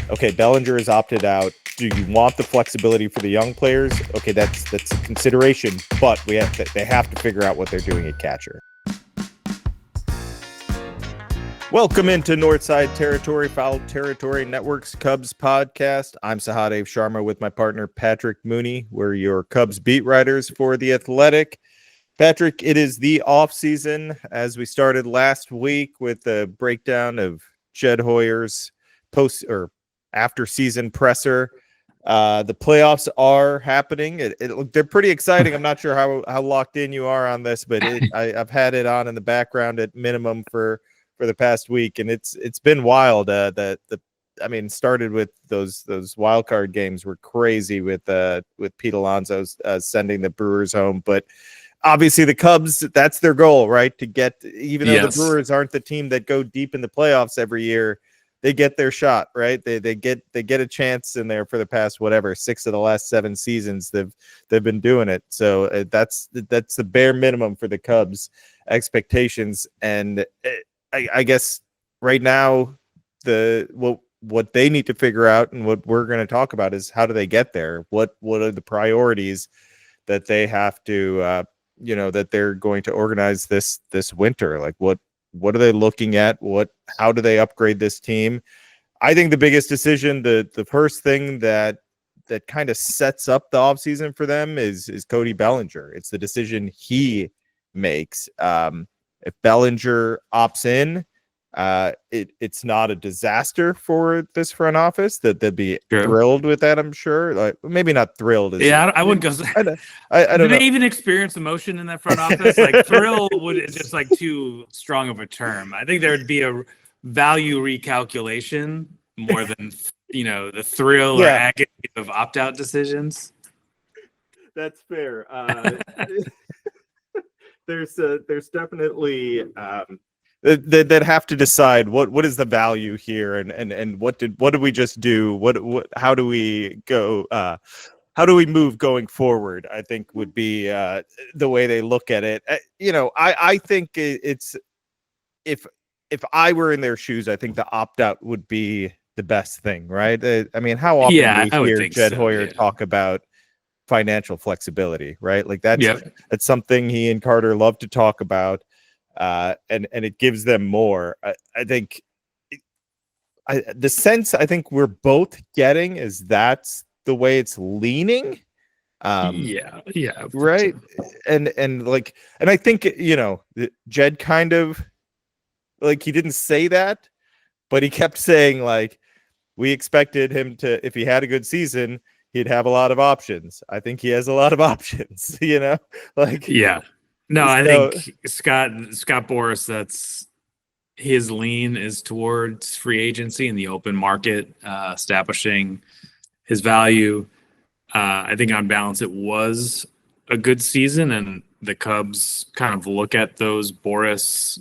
Okay, Bellinger is opted out. Do you want the flexibility for the young players? Okay, that's a consideration, but they have to figure out what they're doing at catcher. Welcome into Northside Territory, Foul Territory Network's Cubs podcast. I'm Sahadev Sharma with my partner Patrick Mooney. We're your Cubs beat writers for The Athletic. Patrick, it is the offseason as we started last week with a breakdown of Jed Hoyer's post or after season presser. The playoffs are happening. They're pretty exciting. I'm not sure how locked in you are on this, but I've had it on in the background at minimum for the past week, and it's been wild. Started with those wild card games were crazy with Pete Alonso sending the Brewers home, but obviously the Cubs, that's their goal, right? To get, even though the Brewers aren't the team that go deep in the playoffs every year, they get their shot, right? They get a chance in there for the past 6 of the last 7 seasons they've been doing it. So that's the bare minimum for the Cubs expectations. And I guess right now what they need to figure out and what we're going to talk about is how do they get there? What are the priorities that they have to that they're going to organize this winter? Like what are they looking at? How do they upgrade this team? I think the biggest decision, the first thing that kind of sets up the offseason for them is Cody Bellinger. It's the decision he makes. If Bellinger opts in, it's not a disaster for this front office. That they'd be thrilled with that, I'm sure. Like maybe not thrilled. I wouldn't go. I don't know. Do they even experience emotion in that front office? Like thrill is just like too strong of a term. I think there would be a value recalculation more than the thrill or agony of opt-out decisions. That's fair. There's definitely that have to decide what is the value here and what did we just do? How do we go? How do we move going forward? I think would be the way they look at it. I think it's if I were in their shoes, I think the opt out would be the best thing, right? I mean, how often do we hear Jed Hoyer talk about financial flexibility, right? Like that's something he and Carter love to talk about, and it gives them more. I think the sense I think we're both getting is that's the way it's leaning. Right. And I think Jed kind of like he didn't say that, but he kept saying like we expected him to, if he had a good season, he'd have a lot of options. I think he has a lot of options, I think Scott Boras, that's his lean is towards free agency and the open market, establishing his value. I think on balance, it was a good season, and the Cubs kind of look at those Boras,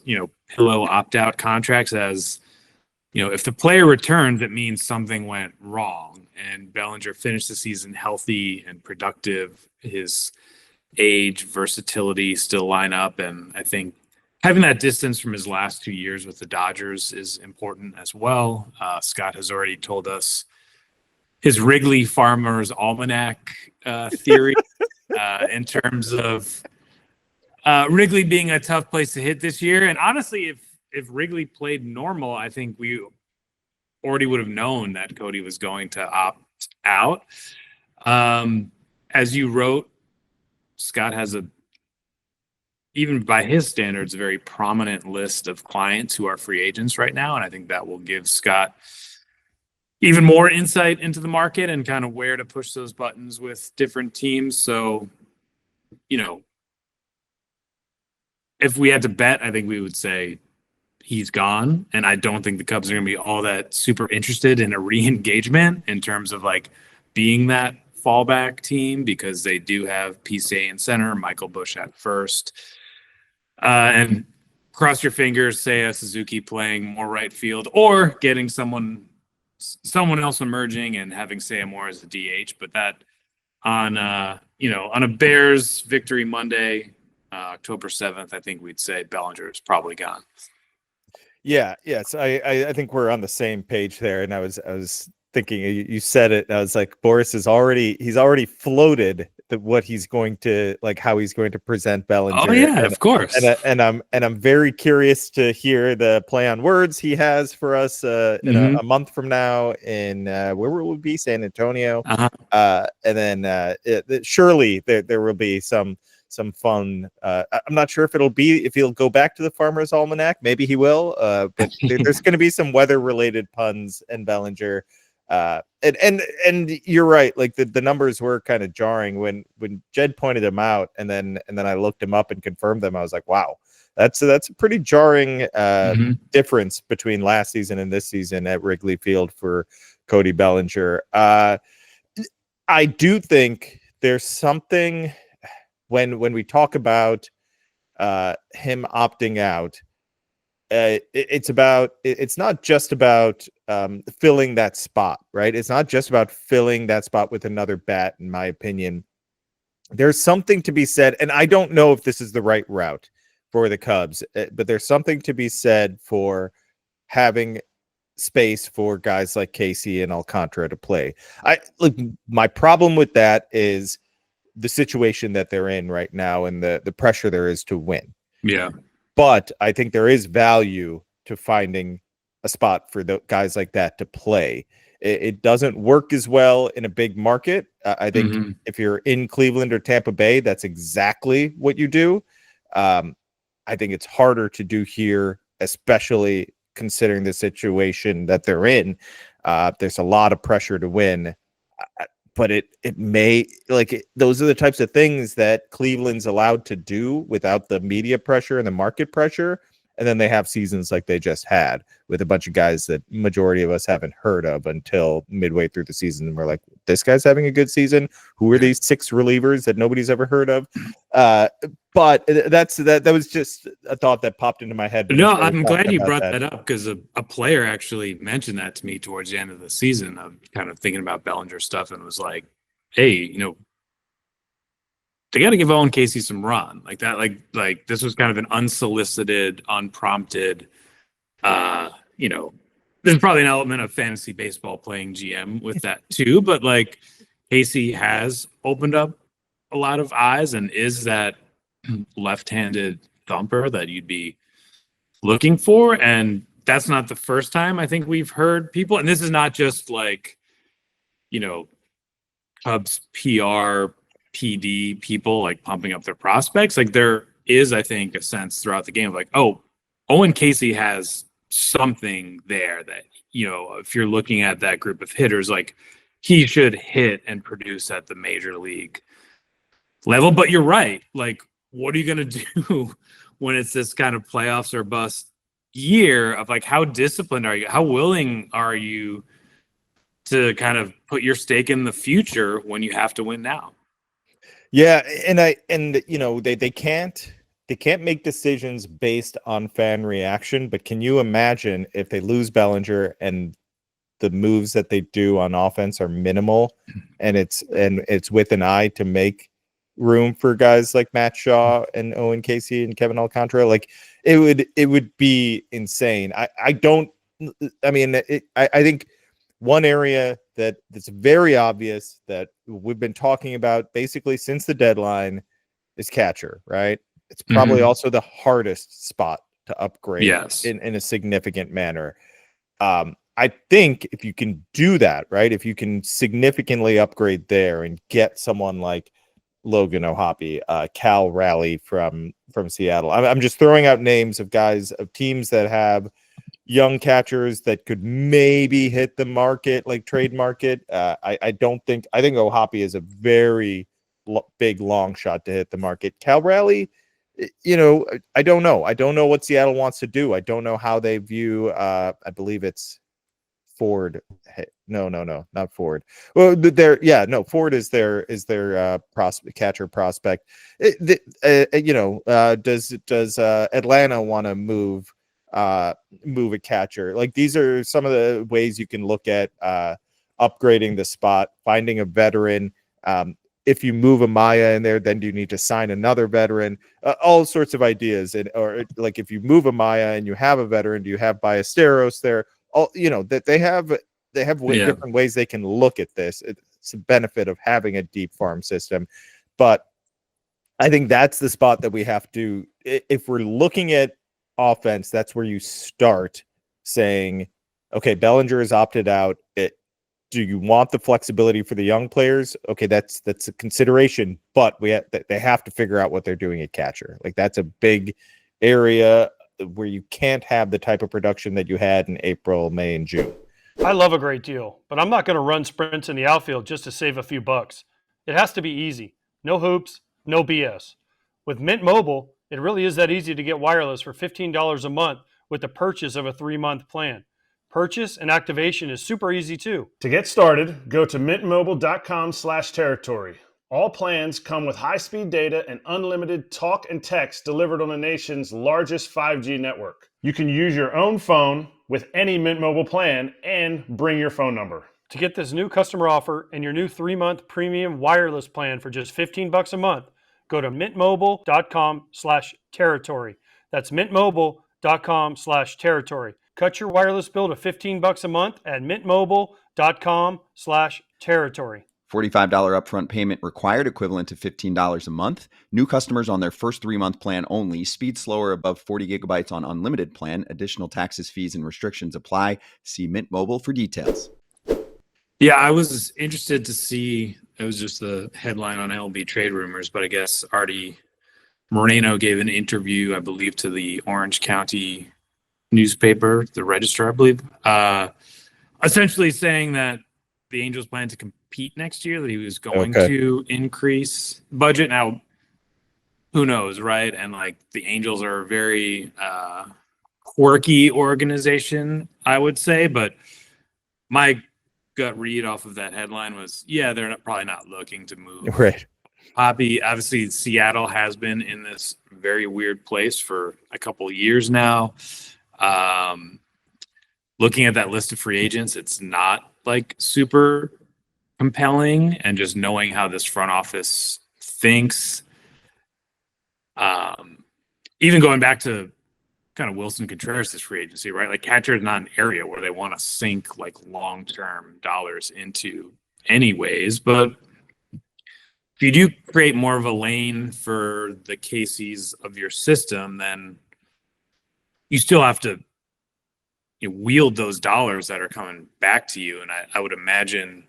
pillow opt-out contracts as, if the player returns, it means something went wrong. And Bellinger finished the season healthy and productive. His age, versatility still line up. And I think having that distance from his last 2 years with the Dodgers is important as well. Scott has already told us his Wrigley Farmer's Almanac theory in terms of Wrigley being a tough place to hit this year. And honestly, if Wrigley played normal, I think we already would have known that Cody was going to opt out. As you wrote, Scott has even by his standards, a very prominent list of clients who are free agents right now. And I think that will give Scott even more insight into the market and kind of where to push those buttons with different teams. So, if we had to bet, I think we would say he's gone. And I don't think the Cubs are going to be all that super interested in a re-engagement in terms of like being that fallback team, because they do have PCA in center, Michael Busch at first. And cross your fingers, Seiya Suzuki playing more right field or getting someone else emerging and having Seiya more as a DH. But that on a Bears victory Monday, October 7th, I think we'd say Bellinger is probably gone. Yeah. Yes. I think we're on the same page there. And I was thinking you said it. I was like, Boris he's already floated what he's going to like, how he's going to present Bellinger. Oh yeah, of course. And I'm very curious to hear the play on words he has for us in a month from now in where will we be? San Antonio. And then surely there will be some fun. I'm not sure if he'll go back to the Farmer's Almanac. Maybe he will. But there's going to be some weather related puns and Bellinger. And you're right. Like the numbers were kind of jarring when Jed pointed them out, and then I looked him up and confirmed them. I was like, wow, that's a pretty jarring difference between last season and this season at Wrigley Field for Cody Bellinger. I do think there's something when we talk about him opting out. It's not just about filling that spot, right? It's not just about filling that spot with another bat, in my opinion. There's something to be said, and I don't know if this is the right route for the Cubs, but there's something to be said for having space for guys like Casey and Alcantara to play. My problem with that is the situation that they're in right now and the pressure there is to win. Yeah. But I think there is value to finding a spot for the guys like that to play. It doesn't work as well in a big market. I think if you're in Cleveland or Tampa Bay, that's exactly what you do. I think it's harder to do here, especially considering the situation that they're in. There's a lot of pressure to win. But it may those are the types of things that Cleveland's allowed to do without the media pressure and the market pressure. And then they have seasons like they just had with a bunch of guys that majority of us haven't heard of until midway through the season. And we're like, this guy's having a good season. Who are these 6 relievers that nobody's ever heard of? But that was just a thought that popped into my head. No, I'm glad you brought that up because a player actually mentioned that to me towards the end of the season. I'm kind of thinking about Bellinger stuff and was like, hey, they got to give Owen Casey some run like that. Like this was kind of an unsolicited, unprompted, there's probably an element of fantasy baseball playing GM with that too. But like Casey has opened up a lot of eyes and is that left-handed thumper that you'd be looking for. And that's not the first time I think we've heard people, and this is not just like, Cubs PR, PD people like pumping up their prospects. Like there is, I think, a sense throughout the game of like, oh, Owen Casey has something there that, if you're looking at that group of hitters, like he should hit and produce at the major league level. But you're right. Like, what are you going to do when it's this kind of playoffs or bust year of like, how disciplined are you? How willing are you to kind of put your stake in the future when you have to win now? Yeah. They can't make decisions based on fan reaction, but can you imagine if they lose Bellinger and the moves that they do on offense are minimal and it's with an eye to make room for guys like Matt Shaw and Owen Casey and Kevin Alcantara? Like it would be insane. I think one area that's very obvious that we've been talking about basically since the deadline is catcher, right? It's probably also the hardest spot to upgrade in a significant manner. I think if you can do that, right? If you can significantly upgrade there and get someone like Logan O'Hoppe, Cal Raleigh from Seattle. I'm just throwing out names of guys of teams that have young catchers that could maybe hit the market, like trade market. I think O'Hoppe is a very big long shot to hit the market. Cal Raleigh, I don't know. I don't know what Seattle wants to do. I don't know how they view. I believe it's Ford. No, not Ford. Well, Ford is their catcher prospect. Does Atlanta want to move a catcher? Like these are some of the ways you can look at upgrading the spot, finding a veteran. If you move a Maya in there, then do you need to sign another veteran? All sorts of ideas, or if you move a Maya and you have a veteran, do you have Ballesteros there? That they have they have different ways they can look at this. It's a benefit of having a deep farm system, but I think that's the spot that we have to, if we're looking at offense, that's where you start saying, okay, Bellinger is opted out. Do you want the flexibility for the young players? Okay, that's a consideration, but they have to figure out what they're doing at catcher. Like, that's a big area where you can't have the type of production that you had in April, May, and June. I love a great deal, but I'm not going to run sprints in the outfield just to save a few bucks. It has to be easy. No hoops, no BS. With Mint Mobile, it really is that easy to get wireless for $15 a month with the purchase of a 3-month plan. Purchase and activation is super easy too. To get started, go to mintmobile.com/territory. All plans come with high-speed data and unlimited talk and text delivered on the nation's largest 5G network. You can use your own phone with any Mint Mobile plan and bring your phone number. To get this new customer offer and your new 3-month premium wireless plan for just $15 a month, go to mintmobile.com/territory. That's mintmobile.com/territory. Cut your wireless bill to $15 a month at mintmobile.com/territory. $45 upfront payment required, equivalent to $15 a month. New customers on their first 3-month plan only. Speed slower above 40 gigabytes on unlimited plan. Additional taxes, fees, and restrictions apply. See Mint Mobile for details. Yeah, I was interested to see, it was just the headline on MLB trade rumors, but I guess Artie Moreno gave an interview, I believe, to the Orange County newspaper, the Register, I believe, essentially saying that the Angels plan to compete next year, that he was going to increase budget. Now, who knows, right? And like, the Angels are a very quirky organization, I would say, but my gut read off of that headline was, yeah, they're probably not looking to move. Right. Poppy, obviously, Seattle has been in this very weird place for a couple of years now. Looking at that list of free agents, it's not like super compelling, and just knowing how this front office thinks, even going back to kind of Wilson Contreras' free agency, right? Like, catcher is not an area where they want to sink like long-term dollars into anyways, but if you do create more of a lane for the Caseys of your system, then you still have to wield those dollars that are coming back to you. And I would imagine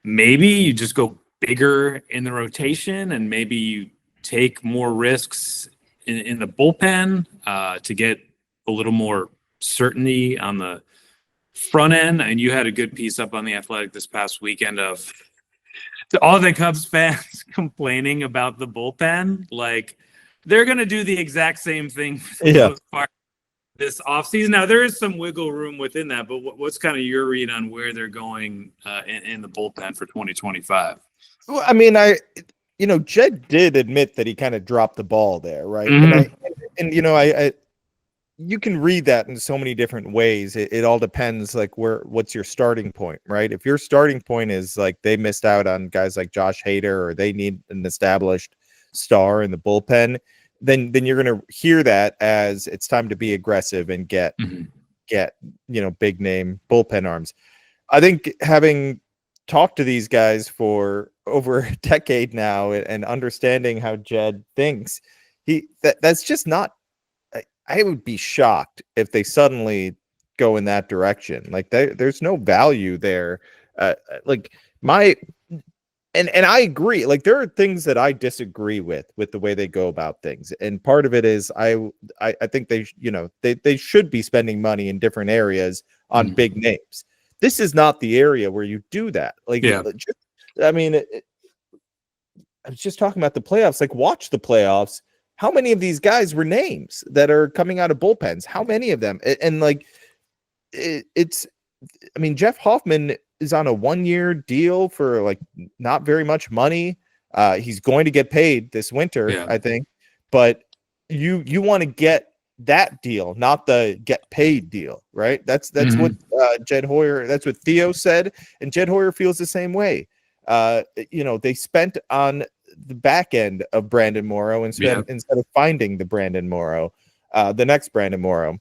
maybe you just go bigger in the rotation, and maybe you take more risks in the bullpen to get a little more certainty on the front end. And you had a good piece up on The Athletic this past weekend of all the Cubs fans complaining about the bullpen. Like, they're going to do the exact same thing for the most part this offseason. Now, there is some wiggle room within that, but what's kind of your read on where they're going in the bullpen for 2025? Well, I mean, Jed did admit that he kind of dropped the ball there, right? Mm-hmm. You can read that in so many different ways. It all depends, like, what's your starting point, right? If your starting point is like they missed out on guys like Josh Hader, or they need an established star in the bullpen, then you're going to hear that as it's time to be aggressive and get big name bullpen arms. I think, having talked to these guys for over a decade now and understanding how Jed thinks, that's just not. I would be shocked if they suddenly go in that direction. Like, there's no value there. And I agree. Like, there are things that I disagree with the way they go about things, and part of it is I think they should be spending money in different areas on big names. This is not the area where you do that. Like, I was just talking about the playoffs. Like, watch the playoffs. How many of these guys were names that are coming out of bullpens? How many of them? And like, Jeff Hoffman is on a 1-year deal for like not very much money. He's going to get paid this winter, I think, but you want to get that deal, not the get paid deal, right? That's what Jed Hoyer, that's what Theo said, and Jed Hoyer feels the same way. They spent on the back end of Brandon Morrow instead of finding the Brandon Morrow, the next Brandon Morrow.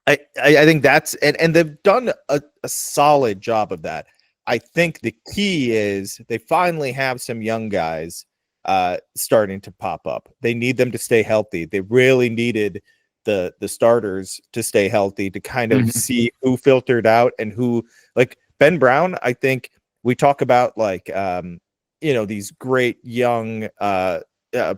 I think that's and they've done a solid job of that. I think the key is they finally have some young guys starting to pop up. They need them to stay healthy. They really needed the starters to stay healthy to kind of see who filtered out and who, like Ben Brown. I think we talk about like these great young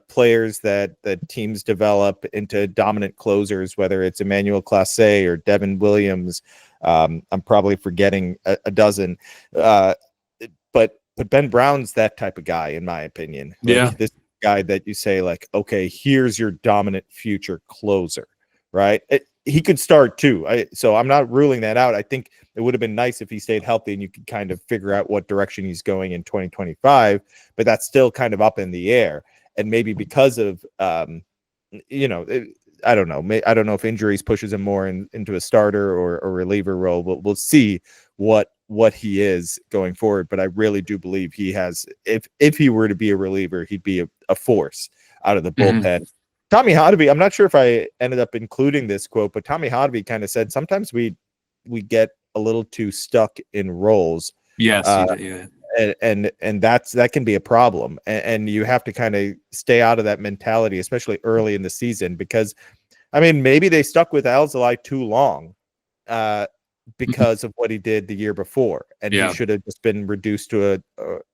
players that teams develop into dominant closers, whether it's Emmanuel Clase or Devin Williams. I'm probably forgetting a dozen, but Ben Brown's that type of guy, in my opinion. Like, this guy that you say, like, okay, here's your dominant future closer, right? He could start too. So I'm not ruling that out. I think it would have been nice if he stayed healthy and you could kind of figure out what direction he's going in 2025, but that's still kind of up in the air. And maybe because of, I don't know. I don't know if injuries pushes him more into a starter or a reliever role. We'll see what he is going forward. But I really do believe he has, if he were to be a reliever, he'd be a force out of the bullpen. Tommy Sahadev, I'm not sure if I ended up including this quote, but Tommy Sahadev kind of said sometimes we get a little too stuck in roles. Yes, and that can be a problem, and you have to kind of stay out of that mentality, especially early in the season, because I mean maybe they stuck with Alzolay too long because of what he did the year before, and he should have just been reduced to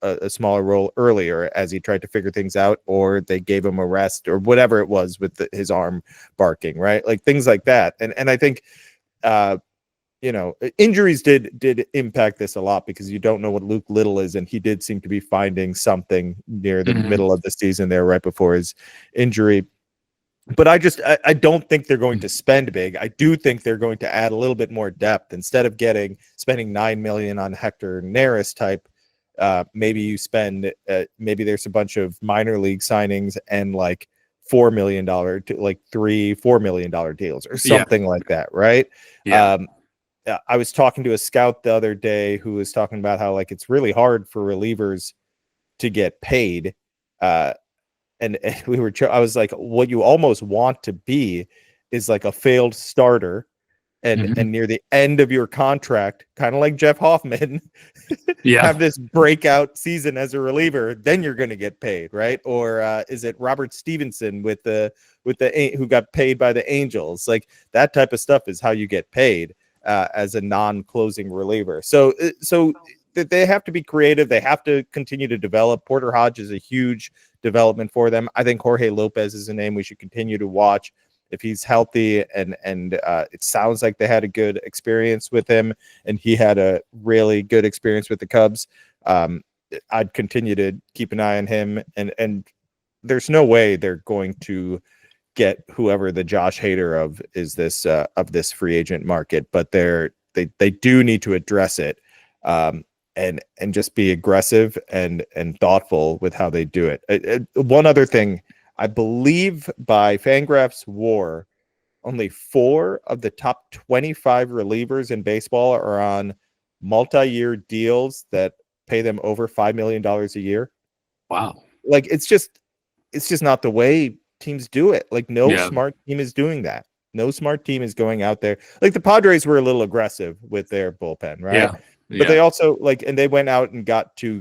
a smaller role earlier as he tried to figure things out, or they gave him a rest or whatever it was with his arm barking, right? Like things like that. And I think injuries did impact this a lot, because you don't know what Luke Little is, and he did seem to be finding something near the middle of the season there, right before his injury. But I don't think they're going to spend big. I do think they're going to add a little bit more depth. Instead of spending $9 million on Hector Neris type, maybe you spend maybe there's a bunch of minor league signings and like $4 million to like $4 million deals or something like that, right? I was talking to a scout the other day who was talking about how like it's really hard for relievers to get paid. And I was like, what you almost want to be is like a failed starter and near the end of your contract, kind of like Jeff Hoffman, have this breakout season as a reliever, then you're going to get paid, right? Or is it Robert Stevenson with the who got paid by the Angels? Like that type of stuff is how you get paid as a non-closing reliever. So they have to be creative. They have to continue to develop. Porter Hodge is a huge development for them. I think Jorge Lopez is a name we should continue to watch if he's healthy. And it sounds like they had a good experience with him, and he had a really good experience with the Cubs. I'd continue to keep an eye on him. And there's no way they're going to get whoever the Josh Hader of this free agent market, but they do need to address it. And just be aggressive and thoughtful with how they do it. One other thing, I believe by Fangraphs WAR, only 4 of the top 25 relievers in baseball are on multi-year deals that pay them over $5 million a year. Wow. Like it's just not the way teams do it. Like no smart team is doing that. No smart team is going out there. Like the Padres were a little aggressive with their bullpen, right? Yeah. But they also and they went out and got 2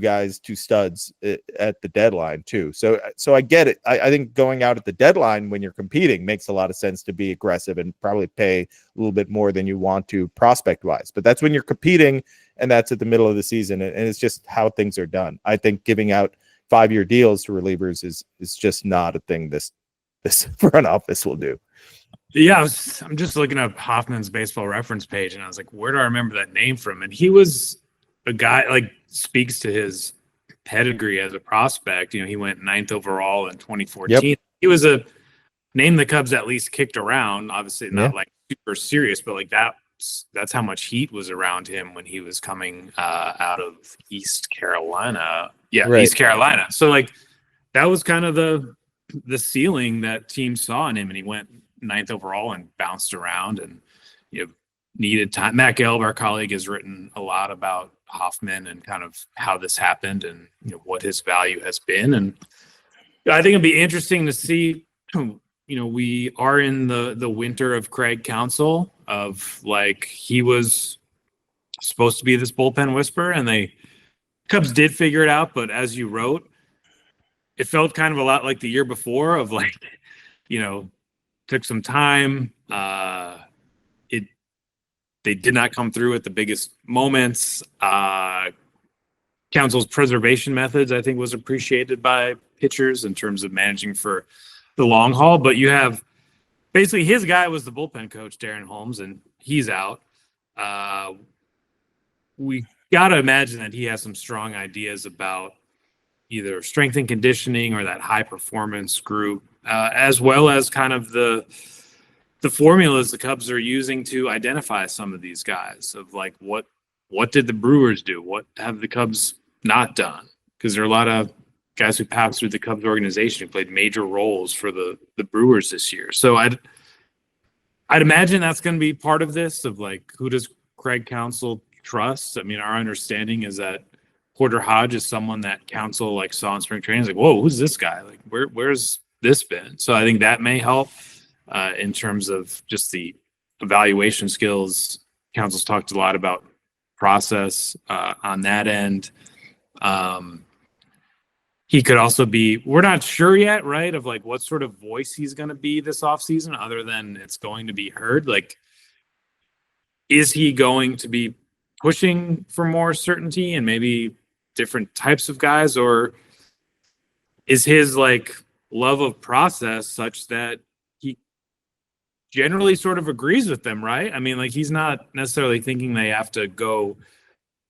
studs at the deadline too. So I get it. I think going out at the deadline when you're competing makes a lot of sense to be aggressive and probably pay a little bit more than you want to prospect wise. But that's when you're competing, and that's at the middle of the season, and it's just how things are done. I think giving out 5-year deals to relievers is just not a thing this front office will do. Yeah, I'm just looking up Hoffman's baseball reference page, and I was like, where do I remember that name from? And he was a guy, like, speaks to his pedigree as a prospect. He went 9th overall in 2014. Yep. He was a name the Cubs at least kicked around. Obviously not like super serious, but like that's how much heat was around him when he was coming out of East Carolina. Yeah, right. East Carolina. So like that was kind of the ceiling that teams saw in him, and he went 9th overall and bounced around and needed time. Matt Gelb, our colleague, has written a lot about Hoffman and kind of how this happened and what his value has been. And I think it'd be interesting to see. We are in the winter of Craig Counsell. of like he was supposed to be this bullpen whisperer, and Cubs did figure it out. But as you wrote, it felt kind of a lot like the year before of like, took some time. They did not come through at the biggest moments. Council's preservation methods, I think, was appreciated by pitchers in terms of managing for the long haul. But you have basically his guy was the bullpen coach, Darren Holmes, and he's out. We got to imagine that he has some strong ideas about either strength and conditioning or that high performance group, as well as kind of the formulas the Cubs are using to identify some of these guys of like, what did the Brewers do? What have the Cubs not done? Because there are a lot of guys who passed through the Cubs organization who played major roles for the Brewers this year. So I'd imagine that's going to be part of this of like, who does Craig Counsell trust? I mean, our understanding is that Porter Hodge is someone that Counsell like saw in spring training. It's like, whoa, who's this guy? Like, where's this been? So I think that may help in terms of just the evaluation skills. Counsell's talked a lot about process on that end. He could also be, we're not sure yet, right, of like what sort of voice he's going to be this offseason other than it's going to be heard. Like, is he going to be pushing for more certainty and maybe different types of guys, or is his like love of process such that he generally sort of agrees with them, right? I mean, like he's not necessarily thinking they have to go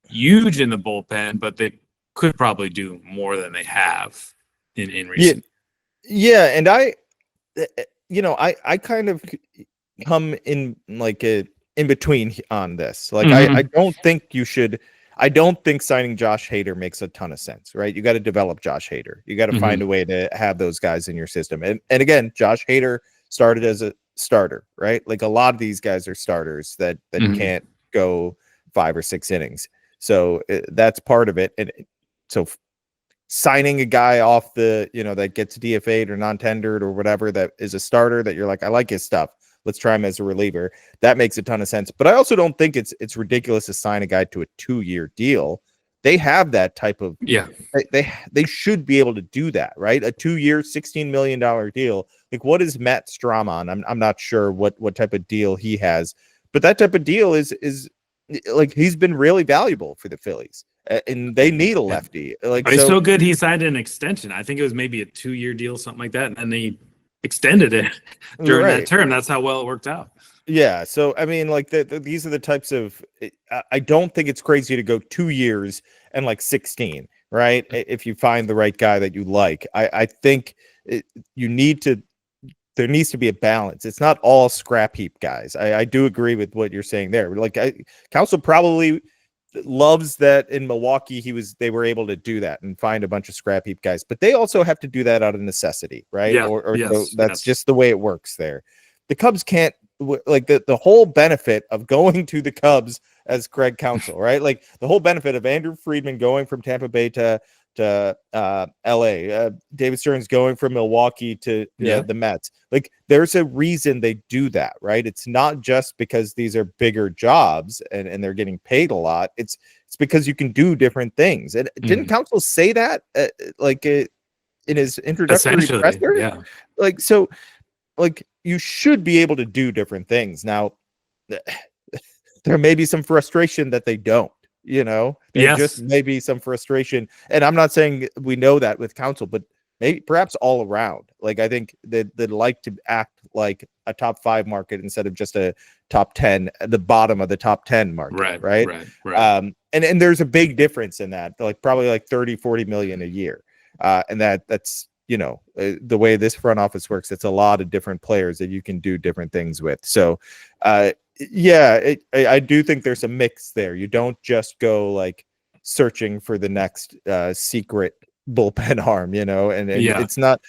huge in the bullpen, but they could probably do more than they have in recent. Yeah, and I kind of come in like in between on this. Like I don't think you should. I don't think signing Josh Hader makes a ton of sense, right? You got to develop Josh Hader. You got to find a way to have those guys in your system. And again, Josh Hader started as a starter, right? Like a lot of these guys are starters that can't go 5 or 6 innings. So that's part of it. And so signing a guy off the, that gets DFA'd or non-tendered or whatever, that is a starter that you're like, I like his stuff. Let's try him as a reliever. That makes a ton of sense. But I also don't think it's ridiculous to sign a guy to a 2-year deal. They have that type of They should be able to do that, right? A 2-year, $16 million deal. Like, what is Matt Strom on? I'm not sure what type of deal he has, but that type of deal is like he's been really valuable for the Phillies, and they need a lefty. Like, he's so good. He signed an extension. I think it was maybe a 2-year deal, something like that, and they extended it during that term. That's how well it worked out. Yeah. So, I mean, like these are the types of, I don't think it's crazy to go 2 years and like 16, right? If you find the right guy that you like, I think there needs to be a balance. It's not all scrap heap guys. I do agree with what you're saying there. Like Counsell probably loves that in Milwaukee they were able to do that and find a bunch of scrap heap guys, but they also have to do that out of necessity, right? Yeah, So that's just the way it works there. The Cubs can't, like the whole benefit of going to the Cubs as Craig Counsell, right? Like the whole benefit of Andrew Friedman going from Tampa Bay to LA, David Stearns going from Milwaukee to the Mets. Like there's a reason they do that, right? It's not just because these are bigger jobs and they're getting paid a lot. It's because you can do different things. And didn't Counsell say that in his introductory presser? Yeah. Like, so like you should be able to do different things. Now there may be some frustration that they don't. Just maybe some frustration, and I'm not saying we know that with Counsell, but maybe perhaps all around. Like I think they'd like to act like a top 5 market instead of just a top 10, the bottom of the top 10 market, right? And there's a big difference in that, like probably like 30-40 million a year, and that's the way this front office works. It's a lot of different players that you can do different things with. So I do think there's a mix there. You don't just go like searching for the next secret bullpen arm, and it's not.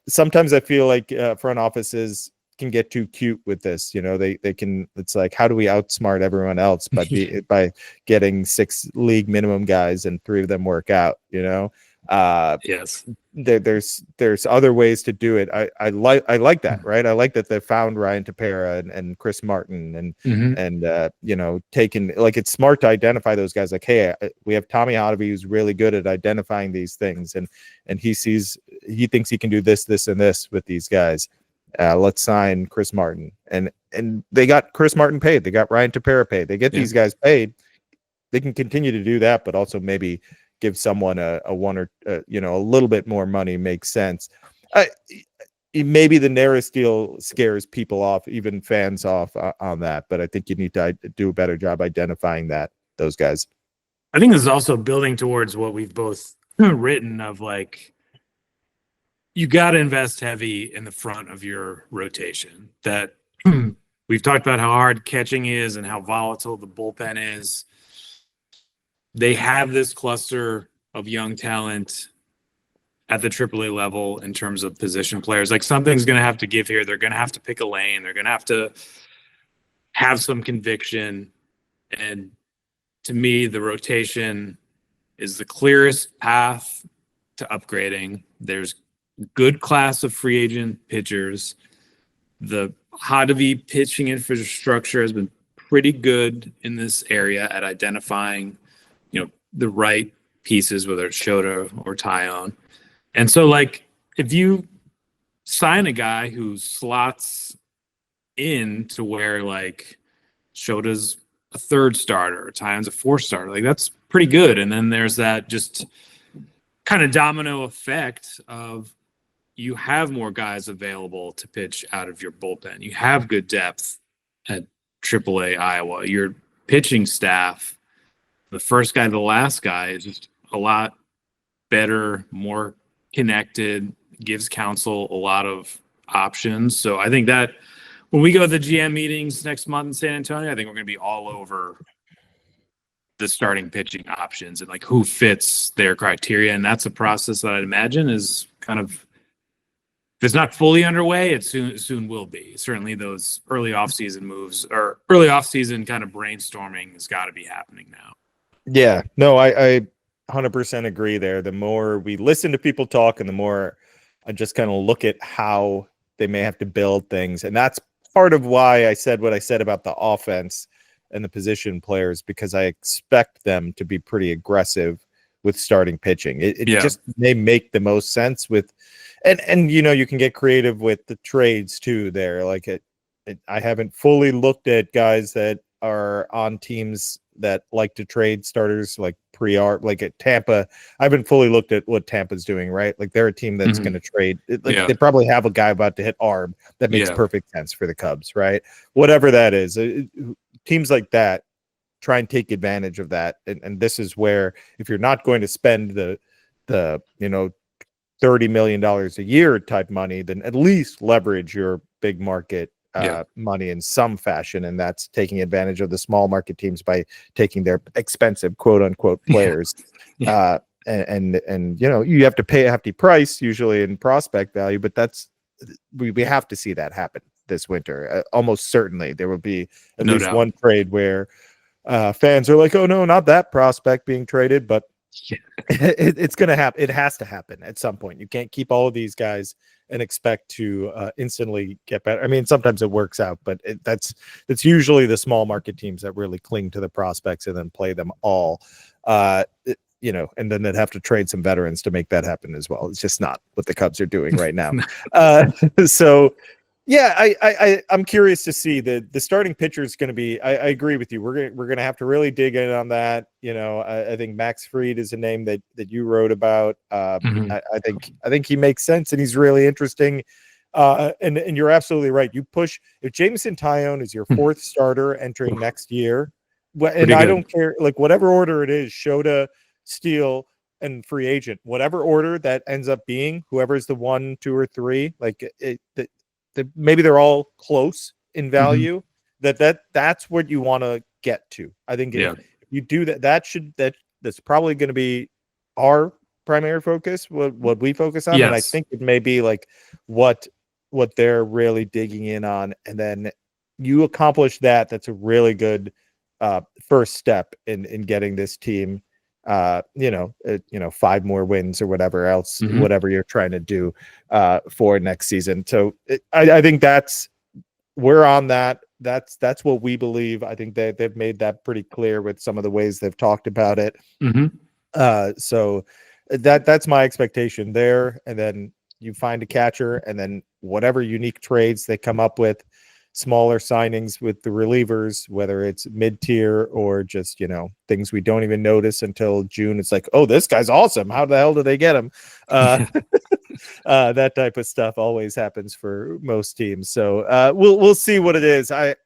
Sometimes I feel like front offices can get too cute with this. They can. It's like, how do we outsmart everyone else by getting 6 league minimum guys and 3 of them work out? Yes. There's other ways to do it. I like that, right? I like that they found Ryan Tepera and Chris Martin and taking, like, it's smart to identify those guys. Like, hey, we have Tommy Hotovy who's really good at identifying these things, and he thinks he can do this, and this with these guys. Let's sign Chris Martin, and they got Chris Martin paid. They got Ryan Tepera paid. They get these guys paid. They can continue to do that, but also maybe give someone a little bit more money makes sense. Maybe the Neris deal scares people off, even fans off on that, but I think you need to do a better job identifying those guys. I think this is also building towards what we've both written of, like, you got to invest heavy in the front of your rotation. That we've talked about how hard catching is and how volatile the bullpen is. They have this cluster of young talent at the AAA level in terms of position players. Like, something's going to have to give here. They're going to have to pick a lane. They're going to have some conviction. And to me, the rotation is the clearest path to upgrading. There's good class of free agent pitchers. The Hotovy pitching infrastructure has been pretty good in this area at identifying, the right pieces, whether it's Shota or Tyone. And so, like, if you sign a guy who slots in to where, like, Shota's a third starter, or Tyone's a fourth starter, like, that's pretty good. And then there's that just kind of domino effect of, you have more guys available to pitch out of your bullpen. You have good depth at AAA Iowa. Your pitching staff, the first guy to the last guy, is just a lot better, more connected, gives counsel a lot of options. So I think that when we go to the GM meetings next month in San Antonio, I think we're going to be all over the starting pitching options and, like, who fits their criteria. And that's a process that I'd imagine is kind of, if it's not fully underway, it soon will be. Certainly those early offseason moves or early offseason kind of brainstorming has got to be happening now. Yeah, no, I 100% agree there. The more we listen to people talk and the more I just kind of look at how they may have to build things. And that's part of why I said what I said about the offense and the position players, because I expect them to be pretty aggressive with starting pitching. It just may make the most sense with, and you can get creative with the trades too there. Like, I haven't fully looked at guys that are on teams that like to trade starters, like like at Tampa. I haven't fully looked at what Tampa's doing, right? Like, they're a team that's going to trade. They probably have a guy about to hit ARB that makes perfect sense for the Cubs, right? Whatever that is, teams like that try and take advantage of that. And this is where, if you're not going to spend the $30 million a year type money, then at least leverage your big market money in some fashion, and that's taking advantage of the small market teams by taking their expensive quote unquote players. And you have to pay a hefty price usually in prospect value, but we have to see that happen this winter. Almost certainly there will be at least one trade where fans are like, oh no, not that prospect being traded, but it's going to happen. It has to happen at some point. You can't keep all of these guys and expect to instantly get better. I mean, sometimes it works out, but that's usually the small market teams that really cling to the prospects and then play them all, and then they'd have to trade some veterans to make that happen as well. It's just not what the Cubs are doing right now. So yeah, I'm curious to see the starting pitcher is going to be. I agree with you. We're going to have to really dig in on that. I think Max Fried is a name that you wrote about. I think he makes sense and he's really interesting. And you're absolutely right. You push if Jameson Tyone is your fourth starter entering next year, and I don't care, like, whatever order it is, Shota, Steele, and free agent, whatever order that ends up being, whoever's the 1, 2, or 3, like maybe they're all close in value. That's what you want to get to. I think if you do that, that's probably going to be our primary focus, what we focus on. And I think it may be like what they're really digging in on. And then you accomplish that. That's a really good first step in getting this team 5 more wins or whatever else, Mhm. whatever you're trying to do for next season. So I think we're on that. That's what we believe. I think they've made that pretty clear with some of the ways they've talked about it. Mhm. So that's my expectation there. And then you find a catcher, and then whatever unique trades they come up with, smaller signings with the relievers, whether it's mid-tier or just, things we don't even notice until June. It's like, oh, this guy's awesome. How the hell did they get him? That type of stuff always happens for most teams. So we'll see what it is. I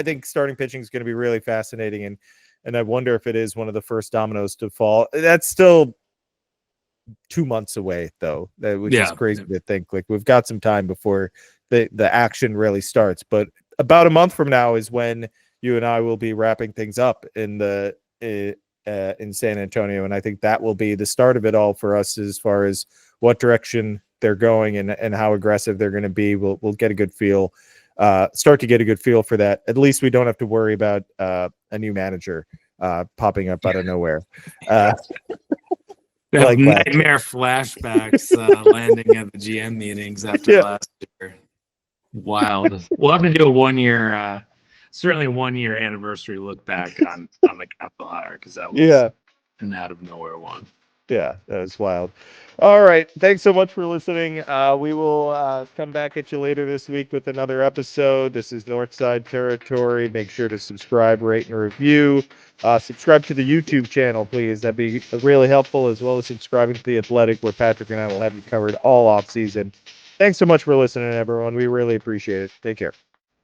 think starting pitching is going to be really fascinating, and I wonder if it is one of the first dominoes to fall. That's still 2 months away, though, which is crazy to think. Like, we've got some time before the action really starts. But about a month from now is when you and I will be wrapping things up in San Antonio, and I think that will be the start of it all for us as far as what direction they're going and how aggressive they're going to be. We'll get a good feel. Start to get a good feel for that. At least we don't have to worry about a new manager popping up out of nowhere. Like nightmare flashbacks landing at the GM meetings after last year. Wild. We'll have to do a 1 year, certainly a 1 year anniversary look back on the capital hire, because that was an out of nowhere one. Yeah, that was wild. All right. Thanks so much for listening. We will come back at you later this week with another episode. This is Northside Territory. Make sure to subscribe, rate, and review. Subscribe to the YouTube channel, please. That'd be really helpful, as well as subscribing to The Athletic, where Patrick and I will have you covered all off season. Thanks so much for listening, everyone. We really appreciate it. Take care.